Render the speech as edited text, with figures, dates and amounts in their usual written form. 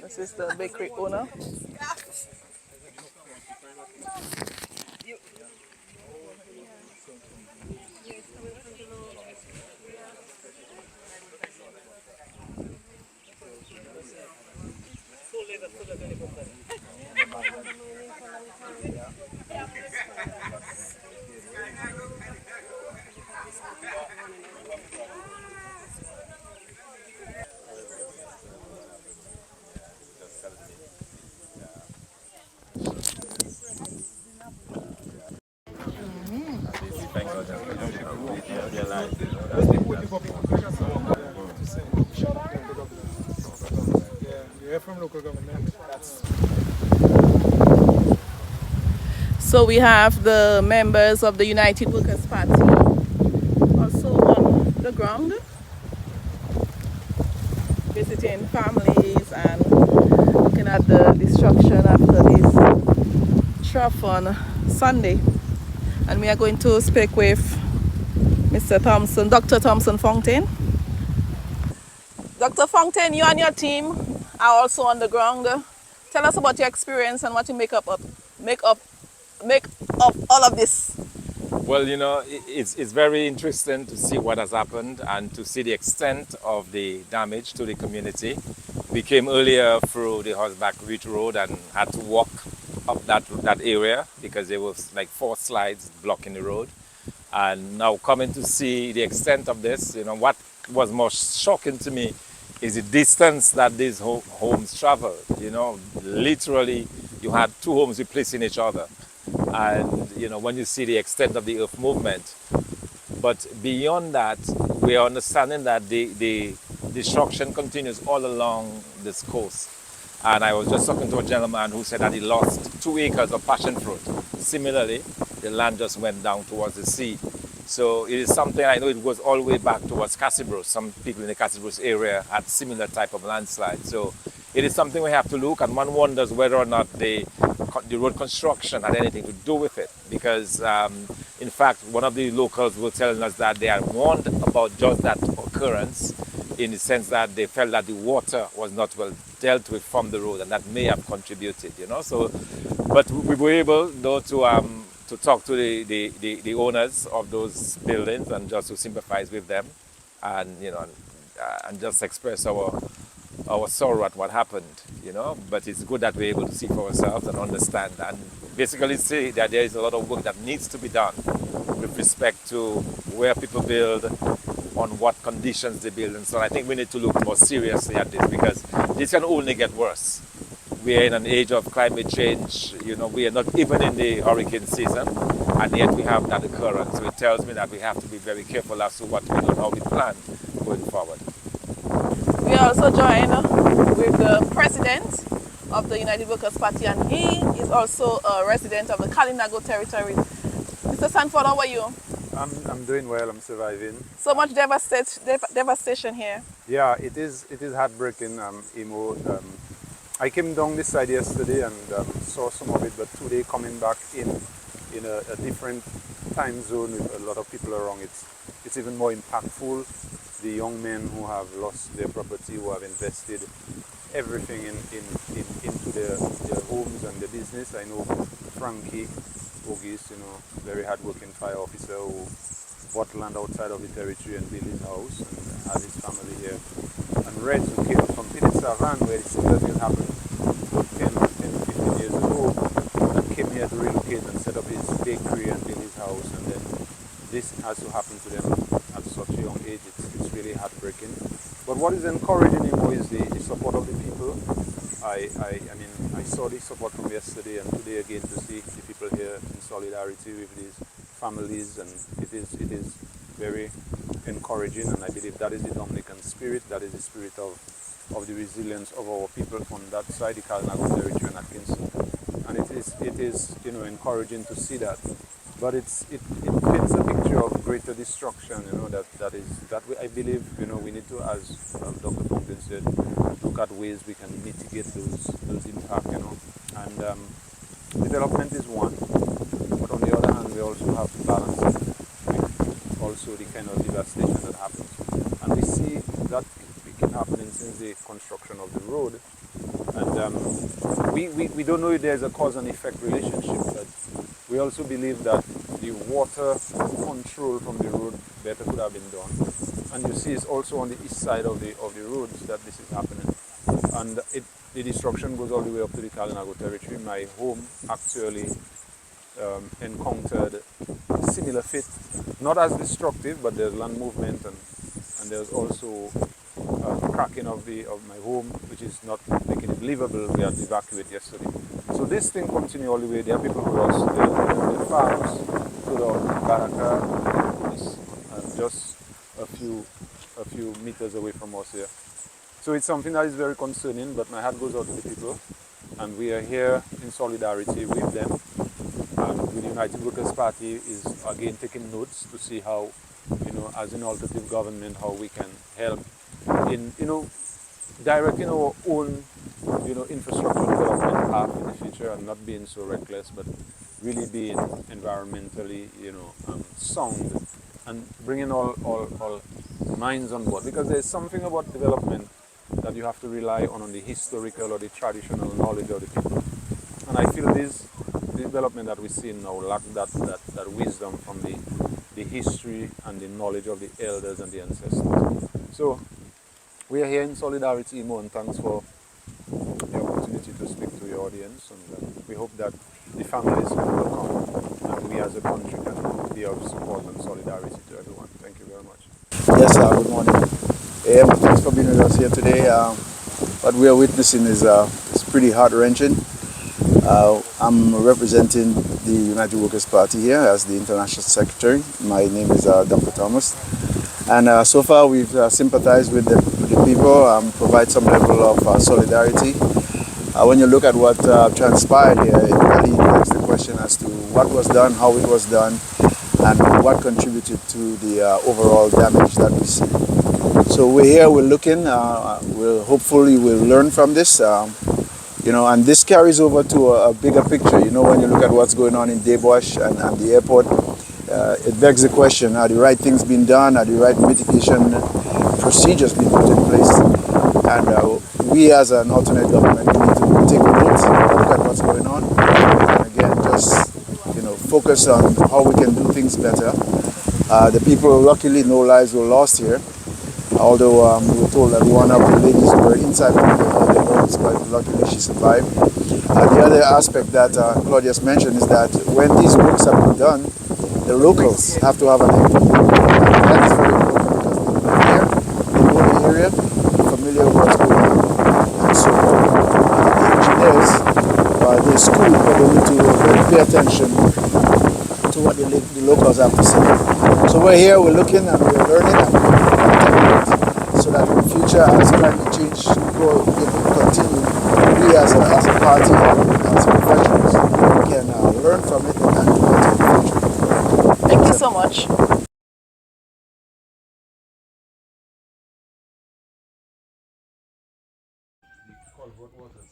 This is the bakery owner. So we have the members of the United Workers' Party also on the ground, visiting families and looking at the destruction after this trough on Sunday. And we are going to speak with Mr. Thompson, Dr. Thompson Fontaine. Dr. Fontaine, you and your team are also on the ground. Tell us about your experience and what you make of all of this. Well, you know, it's very interesting to see what has happened and to see the extent of the damage to the community. We came earlier through the Horseback Ridge Road and had to walk up that area because there was like 4 slides blocking the road. And now coming to see the extent of this, you know, what was most shocking to me is the distance that these homes traveled. You know, literally you had 2 homes replacing each other. And, you know, when you see the extent of the earth movement. But beyond that, we are understanding that the destruction continues all along this coast. And I was just talking to a gentleman who said that he lost 2 acres of passion fruit. Similarly, the land just went down towards the sea. So it is something, I know it goes all the way back towards Cassibros. Some people in the Cassibros area had similar type of landslide. So it is something we have to look, and one wonders whether or not the road construction had anything to do with it. Because in fact, one of the locals were telling us that they are warned about just that occurrence, in the sense that they felt that the water was not well dealt with from the road, and that may have contributed, you know. So, but we were able, though, to talk to the owners of those buildings and just to sympathize with them, and, you know, and just express our sorrow at what happened, you know. But it's good that we're able to see for ourselves and understand, and basically see that there is a lot of work that needs to be done with respect to where people build, on what conditions they build, and so on. I think we need to look more seriously at this, because this can only get worse. We are in an age of climate change. You know, we are not even in the hurricane season, and yet we have that occurrence. So it tells me that we have to be very careful as to what we do and how we plan going forward. We are also joined with the president of the United Workers' Party, and he is also a resident of the Kalinago territory. Mr. Sanford, how are you? I'm doing well. I'm surviving. So much devastation here. Yeah, it is heartbreaking, Imo. I came down this side yesterday and saw some of it, but today coming back in a different time zone with a lot of people around, it's even more impactful. The young men who have lost their property, who have invested everything into their homes and their business. I know Frankie Ogis, you know, very hardworking fire officer who bought land outside of the territory and built his house and has his family here. And Reds, who came from Savan, where the similar thing happened about 10, 15 years ago, and came here to relocate and set up his bakery and build his house, and then this has to happen to them at such a young age. It's really heartbreaking. But what is encouraging him is the support of the people. I mean, I saw the support from yesterday and today again, to see the people here in solidarity with these families, and it is very encouraging, and I believe that is the Dominican spirit, that is the spirit of the resilience of our people from that side, the Kalinago territory and Atkinson. And it is you know, encouraging to see that. But it paints a picture of greater destruction, you know, that I believe, you know, we need to, as Dr. Fontaine said, look at ways we can mitigate those impacts, you know. And development is one, but on the other hand, we also have to balance it with also the kind of devastation that happens. And we see that been happening since the construction of the road. And we don't know if there's a cause and effect relationship, but we also believe that the water control from the road better could have been done. And you see it's also on the east side of the roads that this is happening. And the destruction goes all the way up to the Kalinago territory. My home actually encountered similar fate, not as destructive, but there's land movement and there's also cracking of my home, which is not making it livable. We had to evacuate yesterday. So this thing continues all the way. There are people who lost their farms to the Baraka and police, just a few meters away from us here. So it's something that is very concerning, but my heart goes out to the people, and we are here in solidarity with them. And with the United Workers' Party is again taking notes to see how, as an alternative government, how we can help in, directing our own, infrastructure development path in the future, and not being so reckless, but really being environmentally, sound, and bringing all minds on board. Because there's something about development that you have to rely on the historical or the traditional knowledge of the people. And I feel the development that we see now lack that wisdom from the history and the knowledge of the elders and the ancestors. So we are here in solidarity, Imo, and thanks for the opportunity to speak to your audience. And we hope that the families will come and we as a country can be of support and solidarity to everyone. Thank you very much. Yes, good morning. Thanks for being with us here today. What we are witnessing is pretty heart-wrenching. I'm representing the United Workers' Party here as the International Secretary. My name is Dr. Thomas. And so far we've sympathized with the people, provide some level of solidarity. When you look at what transpired here, it really begs the question as to what was done, how it was done, and what contributed to the overall damage that we see. So we're here, we're looking, hopefully we'll learn from this, and this carries over to a bigger picture. When you look at what's going on in Devastation and the airport, it begs the question, are the right things being done, are the right mitigation procedures being put in place? And we as an alternate government need to take a note, look at what's going on, and again, just focus on how we can do things better. The people, luckily, no lives were lost here. Although we were told that one of the ladies were inside the boats, but luckily she survived. The other aspect that Claudius mentioned is that when these works have been done, the locals have to have an input. And that is very important because they live here, they know the area, they're familiar with what's going on. And so the engineers, they're schooled, but they need to really pay attention to what the locals have to say. So we're here, we're looking, and we're learning, and we're so that in the future, as climate change continue, we as a party, as professionals, can learn from it and do better in the future. Thank you so much. Water.